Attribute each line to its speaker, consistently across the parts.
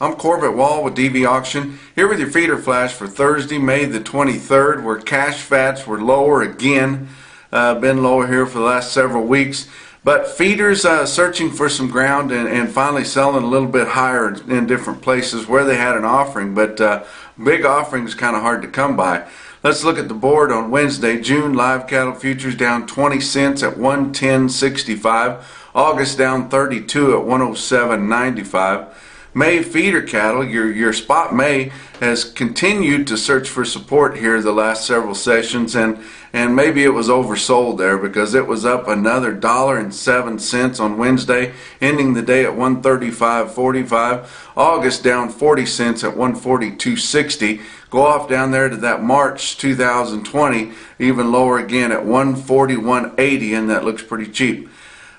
Speaker 1: I'm Corbett Wall with DV Auction, here with your feeder flash for Thursday, May the 23rd, where cash fats were lower again. Been lower here for the last several weeks. But feeders searching for some ground and finally selling a little bit higher in different places where they had an offering. But big offerings kind of hard to come by. Let's look at the board on Wednesday. June live cattle futures down 20 cents at 110.65. August down 32 at 107.95. May feeder cattle, your spot May has continued to search for support here the last several sessions, and maybe it was oversold there because it was up another $1.07 on Wednesday, ending the day at 135.45. August down 40 cents at 142.60. Go off down there to that March 2020, even lower again at 141.80, and that looks pretty cheap.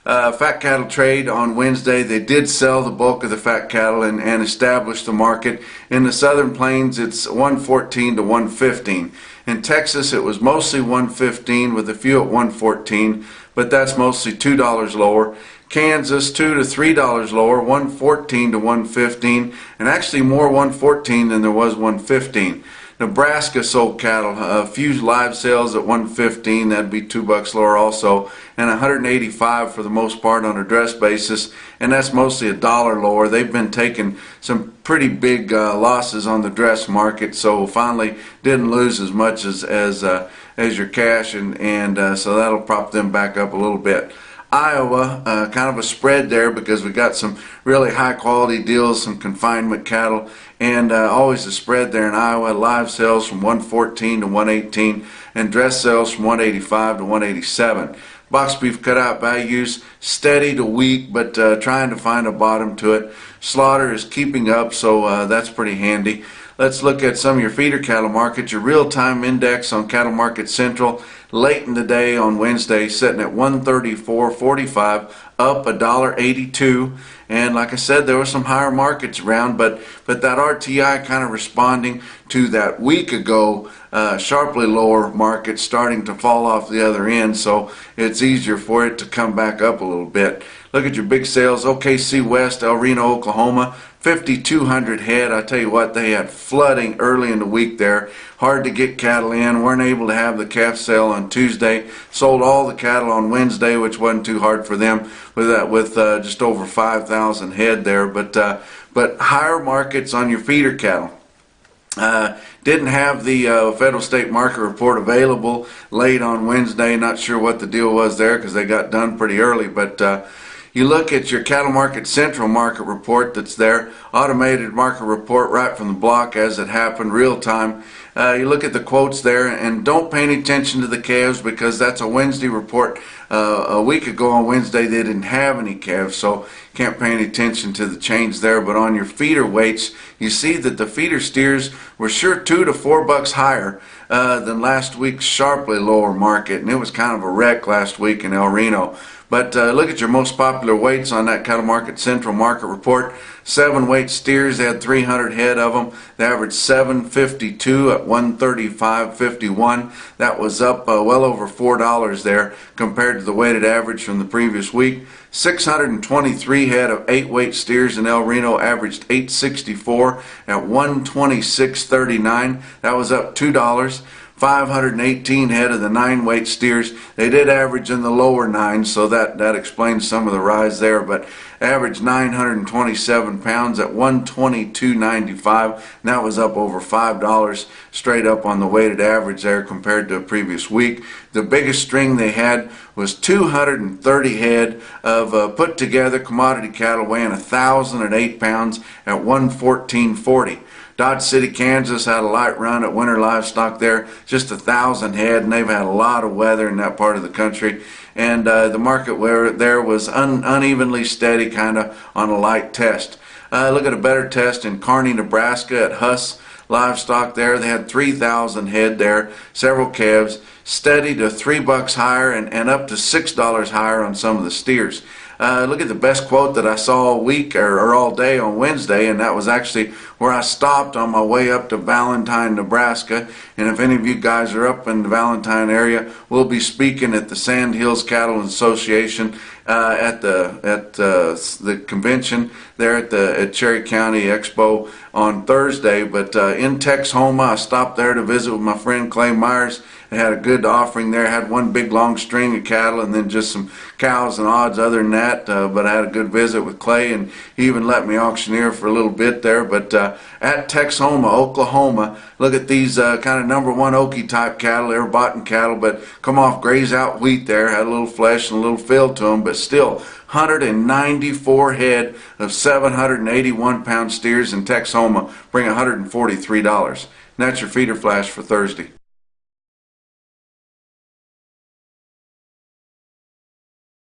Speaker 1: Fat cattle trade on Wednesday. They did sell the bulk of the fat cattle and establish the market. In the Southern Plains, it's 114 to 115. In Texas, it was mostly 115 with a few at 114, but that's mostly $2 lower. Kansas, $2 to $3 lower, 114 to 115, and actually more 114 than there was 115. Nebraska sold cattle, a few live sales at 115, that'd be $2 lower also, and 185 for the most part on a dress basis, and that's mostly $1 lower. They've been taking some pretty big losses on the dress market, so finally didn't lose as much as your cash, and so that'll prop them back up a little bit. Iowa, kind of a spread there because we got some really high quality deals, some confinement cattle, and always a spread there in Iowa. Live sales from 114 to 118 and dress sales from 185 to 187. Box beef cutout values steady to weak, but trying to find a bottom to it. Slaughter is keeping up, so that's pretty handy. Let's look at some of your feeder cattle markets. Your real-time index on Cattle Market Central late in the day on Wednesday sitting at 134.45, up $1.82. And like I said, there were some higher markets around, but that RTI kind of responding to that week ago sharply lower market starting to fall off the other end, so it's easier for it to come back up a little bit. Look at your big sales. OKC West, El Reno, Oklahoma, 5,200 head. I tell you what, they had flooding early in the week there. Hard to get cattle in. Weren't able to have the calf sale on Tuesday. Sold all the cattle on Wednesday, which wasn't too hard for them with just over 5,000 head there. But higher markets on your feeder cattle. Didn't have the federal state market report available late on Wednesday. Not sure what the deal was there because they got done pretty early, but you look at your Cattle Market Central market report that's there, automated market report right from the block as it happened, real time. You look at the quotes there and don't pay any attention to the calves because that's a Wednesday report. A week ago on Wednesday they didn't have any calves, so can't pay any attention to the change there. But on your feeder weights, you see that the feeder steers were sure $2 to $4 higher than last week's sharply lower market, and it was kind of a wreck last week in El Reno. But look at your most popular weights on that Cattle Market Central market report. 7-weight steers, they had 300 head of them. They averaged 752 at 135.51. That was up well over $4 there compared to the weighted average from the previous week. 623 head of 8-weight steers in El Reno averaged 864 at 126.39. That was up $2. 518 head of the 9-weight steers. They did average in the lower 9, so that explains some of the rise there, but averaged 927 pounds at 122.95, and that was up over $5 straight up on the weighted average there compared to the previous week. The biggest string they had was 230 head of put together commodity cattle weighing 1,008 pounds at 114.40. Dodge City, Kansas had a light run at winter livestock there, just 1,000 head, and they've had a lot of weather in that part of the country. And the market where there was unevenly steady, kind of on a light test. Look at a better test in Kearney, Nebraska at Huss Livestock there. They had 3,000 head there, several calves, steady to $3 higher and up to $6 higher on some of the steers. Look at the best quote that I saw all week or all day on Wednesday, and that was actually where I stopped on my way up to Valentine, Nebraska. And if any of you guys are up in the Valentine area, we'll be speaking at the Sand Hills Cattle Association the convention there at Cherry County Expo on Thursday. But in Texhoma, I stopped there to visit with my friend Clay Myers. They had a good offering there. Had one big long string of cattle and then just some cows and odds other than that. But I had a good visit with Clay, and he even let me auctioneer for a little bit there. But at Texhoma, Oklahoma, look at these kind of number one Okie type cattle. They were bottom cattle, but come off graze out wheat there. Had a little flesh and a little feel to them, but still 194 head of 781 pound steers in Texhoma bring $143. And that's your feeder flash for Thursday.